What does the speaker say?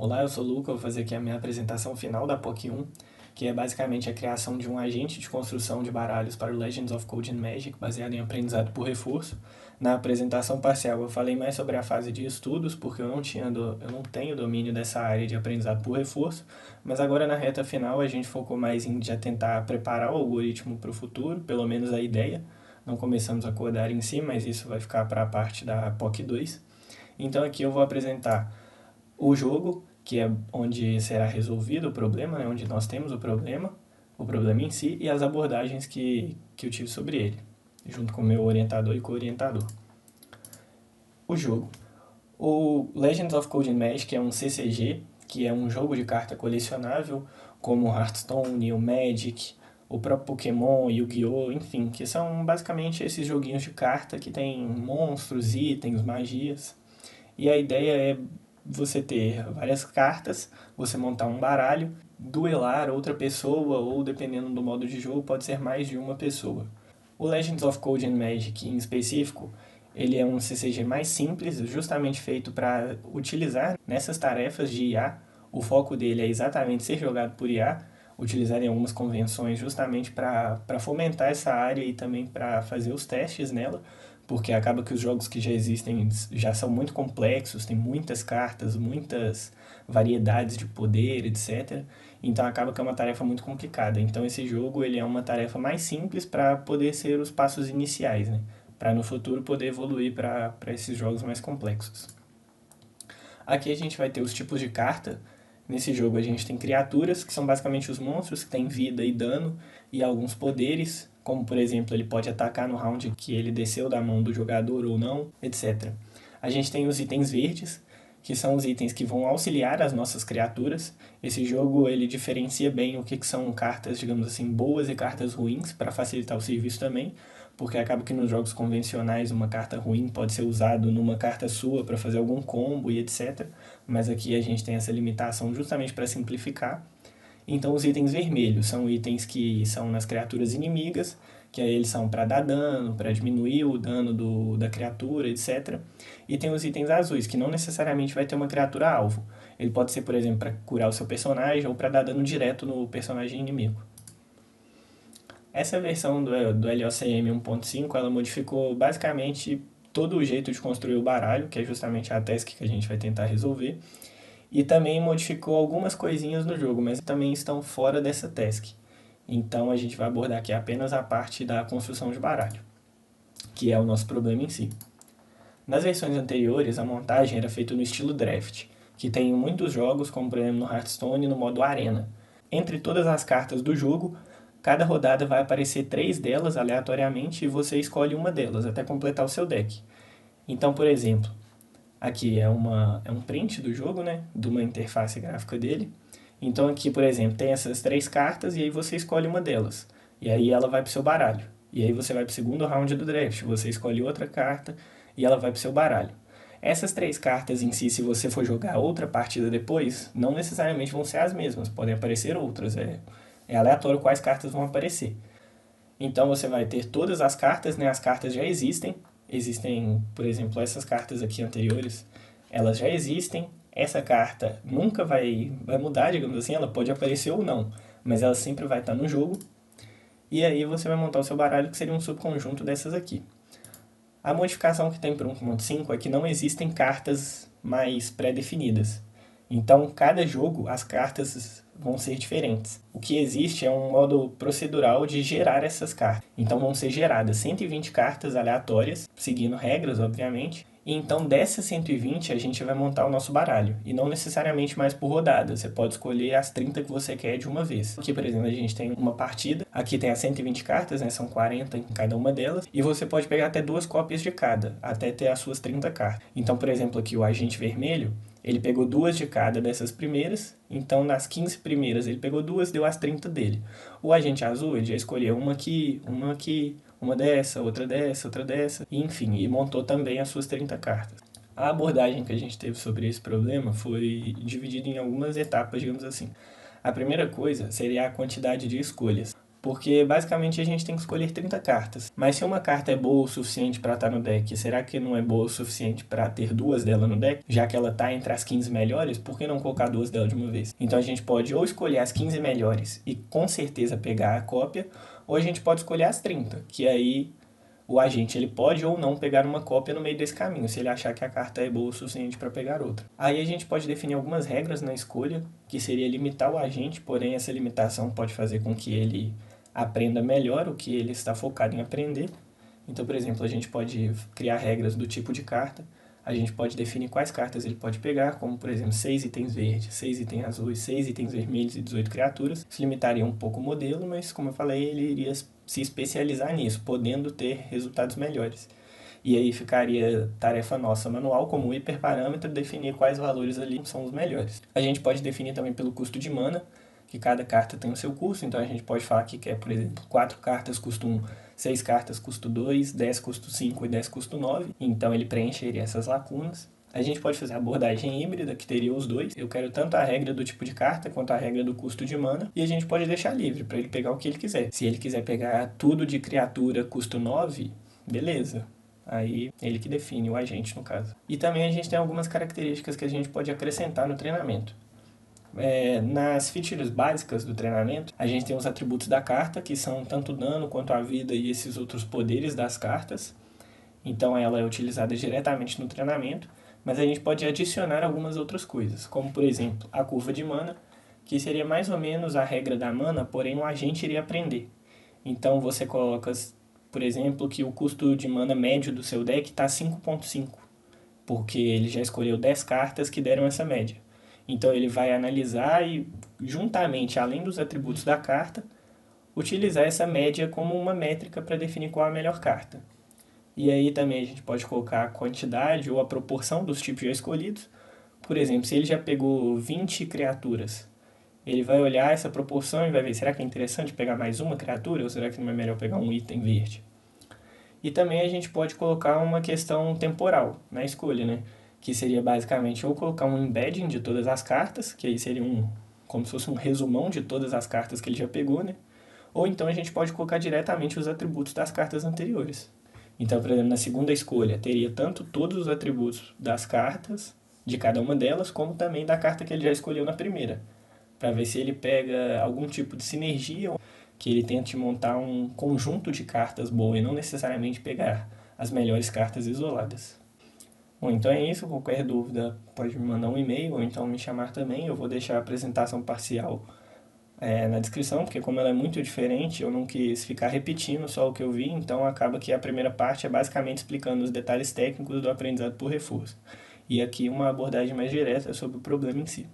Olá, eu sou o Luca, vou fazer aqui a minha apresentação final da POC 1, que é basicamente a criação de um agente de construção de baralhos para o Legends of Code and Magic, baseado em aprendizado por reforço. Na apresentação parcial eu falei mais sobre a fase de estudos, porque eu não tenho domínio dessa área de aprendizado por reforço, mas agora na reta final a gente focou mais em já tentar preparar o algoritmo para o futuro, pelo menos a ideia. Não começamos a codar em si, mas isso vai ficar para a parte da POC 2. Então aqui eu vou apresentar o jogo, que é onde será resolvido o problema, né, onde nós temos o problema em si, e as abordagens que eu tive sobre ele, junto com o meu orientador e co-orientador. O jogo. O Legends of Code and Magic é um CCG, que é um jogo de carta colecionável, como Hearthstone, o Magic, o próprio Pokémon, Yu-Gi-Oh!, enfim, que são basicamente esses joguinhos de carta que tem monstros, itens, magias. E a ideia é você ter várias cartas, você montar um baralho, duelar outra pessoa, ou dependendo do modo de jogo, pode ser mais de uma pessoa. O Legends of Code and Magic, em específico, ele é um CCG mais simples, justamente feito para utilizar nessas tarefas de IA. O foco dele é exatamente ser jogado por IA, utilizarem algumas convenções justamente para fomentar essa área e também para fazer os testes nela, porque acaba que os jogos que já existem já são muito complexos, tem muitas cartas, muitas variedades de poder, etc. Então acaba que é uma tarefa muito complicada. Então esse jogo ele é uma tarefa mais simples para poder ser os passos iniciais, né? Para no futuro poder evoluir para esses jogos mais complexos. Aqui a gente vai ter os tipos de carta. Nesse jogo a gente tem criaturas, que são basicamente os monstros que têm vida e dano, e alguns poderes, como por exemplo ele pode atacar no round que ele desceu da mão do jogador ou não, etc. A gente tem os itens verdes, que são os itens que vão auxiliar as nossas criaturas. Esse jogo ele diferencia bem o que são cartas, digamos assim, boas e cartas ruins, para facilitar o serviço também, porque acaba que nos jogos convencionais uma carta ruim pode ser usada numa carta sua para fazer algum combo e etc. Mas aqui a gente tem essa limitação justamente para simplificar. Então os itens vermelhos são itens que são nas criaturas inimigas, que aí eles são para dar dano, para diminuir o dano da criatura, etc. E tem os itens azuis, que não necessariamente vai ter uma criatura alvo. Ele pode ser, por exemplo, para curar o seu personagem ou para dar dano direto no personagem inimigo. Essa versão do LOCM 1.5, ela modificou basicamente todo o jeito de construir o baralho, que é justamente a task que a gente vai tentar resolver, e também modificou algumas coisinhas no jogo, mas também estão fora dessa task. Então a gente vai abordar aqui apenas a parte da construção de baralho, que é o nosso problema em si. Nas versões anteriores, a montagem era feita no estilo draft, que tem em muitos jogos, como por exemplo no Hearthstone, no modo Arena. Entre todas as cartas do jogo, cada rodada vai aparecer 3 delas aleatoriamente e você escolhe uma delas até completar o seu deck. Então, por exemplo, aqui é um print do jogo, né, de uma interface gráfica dele. Então aqui, por exemplo, tem essas 3 cartas e aí você escolhe uma delas. E aí ela vai para o seu baralho. E aí você vai para o segundo round do draft, você escolhe outra carta e ela vai para o seu baralho. Essas 3 cartas em si, se você for jogar outra partida depois, não necessariamente vão ser as mesmas, podem aparecer outras. É aleatório quais cartas vão aparecer. Então você vai ter todas as cartas, né? As cartas já existem. Existem, por exemplo, essas cartas aqui anteriores, elas já existem. Essa carta nunca vai mudar, digamos assim, ela pode aparecer ou não, mas ela sempre vai estar no jogo. E aí você vai montar o seu baralho, que seria um subconjunto dessas aqui. A modificação que tem para 1.5 é que não existem cartas mais pré-definidas. Então, cada jogo, as cartas vão ser diferentes. O que existe é um modo procedural de gerar essas cartas. Então, vão ser geradas 120 cartas aleatórias, seguindo regras, obviamente. E então, dessas 120, a gente vai montar o nosso baralho. E não necessariamente mais por rodada. Você pode escolher as 30 que você quer de uma vez. Aqui, por exemplo, a gente tem uma partida. Aqui tem as 120 cartas, né? São 40 em cada uma delas. E você pode pegar até 2 cópias de cada, até ter as suas 30 cartas. Então, por exemplo, aqui o agente vermelho, ele pegou 2 de cada dessas primeiras, então nas 15 primeiras ele pegou 2, deu as 30 dele. O agente azul, ele já escolheu uma aqui, uma dessa, outra dessa, e enfim, e montou também as suas 30 cartas. A abordagem que a gente teve sobre esse problema foi dividida em algumas etapas, digamos assim. A primeira coisa seria a quantidade de escolhas. Porque basicamente a gente tem que escolher 30 cartas. Mas se uma carta é boa o suficiente para estar no deck, será que não é boa o suficiente para ter duas dela no deck? Já que ela está entre as 15 melhores, por que não colocar duas dela de uma vez? Então a gente pode ou escolher as 15 melhores e com certeza pegar a cópia, ou a gente pode escolher as 30, que aí o agente ele pode ou não pegar uma cópia no meio desse caminho, se ele achar que a carta é boa o suficiente para pegar outra. Aí a gente pode definir algumas regras na escolha, que seria limitar o agente, porém essa limitação pode fazer com que ele aprenda melhor o que ele está focado em aprender. Então, por exemplo, a gente pode criar regras do tipo de carta, a gente pode definir quais cartas ele pode pegar, como por exemplo 6 itens verdes, 6 itens azuis, 6 itens vermelhos e 18 criaturas. Isso limitaria um pouco o modelo, mas como eu falei, ele iria se especializar nisso, podendo ter resultados melhores. E aí ficaria tarefa nossa manual, como o hiperparâmetro, definir quais valores ali são os melhores. A gente pode definir também pelo custo de mana, que cada carta tem o seu custo, então a gente pode falar que quer, por exemplo, 4 cartas custo 1, 6 cartas custo 2, 10 custo 5 e 10 custo 9, então ele preencheria essas lacunas. A gente pode fazer a abordagem híbrida, que teria os dois. Eu quero tanto a regra do tipo de carta, quanto a regra do custo de mana, e a gente pode deixar livre, para ele pegar o que ele quiser. Se ele quiser pegar tudo de criatura custo 9, beleza. Aí ele que define, o agente no caso. E também a gente tem algumas características que a gente pode acrescentar no treinamento. Nas features básicas do treinamento, a gente tem os atributos da carta, que são tanto dano quanto a vida e esses outros poderes das cartas. Então ela é utilizada diretamente no treinamento, mas a gente pode adicionar algumas outras coisas, como por exemplo a curva de mana, que seria mais ou menos a regra da mana, porém o agente iria aprender. Então você coloca, por exemplo, que o custo de mana médio do seu deck está 5.5, porque ele já escolheu 10 cartas que deram essa média. Então ele vai analisar e, juntamente, além dos atributos da carta, utilizar essa média como uma métrica para definir qual é a melhor carta. E aí também a gente pode colocar a quantidade ou a proporção dos tipos já escolhidos. Por exemplo, se ele já pegou 20 criaturas, ele vai olhar essa proporção e vai ver, será que é interessante pegar mais uma criatura ou será que não é melhor pegar um item verde? E também a gente pode colocar uma questão temporal na escolha, né? Que seria basicamente ou colocar um embedding de todas as cartas, que aí seria como se fosse um resumão de todas as cartas que ele já pegou, né? Ou então a gente pode colocar diretamente os atributos das cartas anteriores. Então, por exemplo, na segunda escolha, teria tanto todos os atributos das cartas, de cada uma delas, como também da carta que ele já escolheu na primeira, para ver se ele pega algum tipo de sinergia, que ele tente montar um conjunto de cartas boa e não necessariamente pegar as melhores cartas isoladas. Bom, então é isso. Qualquer dúvida pode me mandar um e-mail ou então me chamar também. Eu vou deixar a apresentação parcial na descrição, porque como ela é muito diferente, eu não quis ficar repetindo só o que eu vi, então acaba que a primeira parte é basicamente explicando os detalhes técnicos do aprendizado por reforço. E aqui uma abordagem mais direta sobre o problema em si.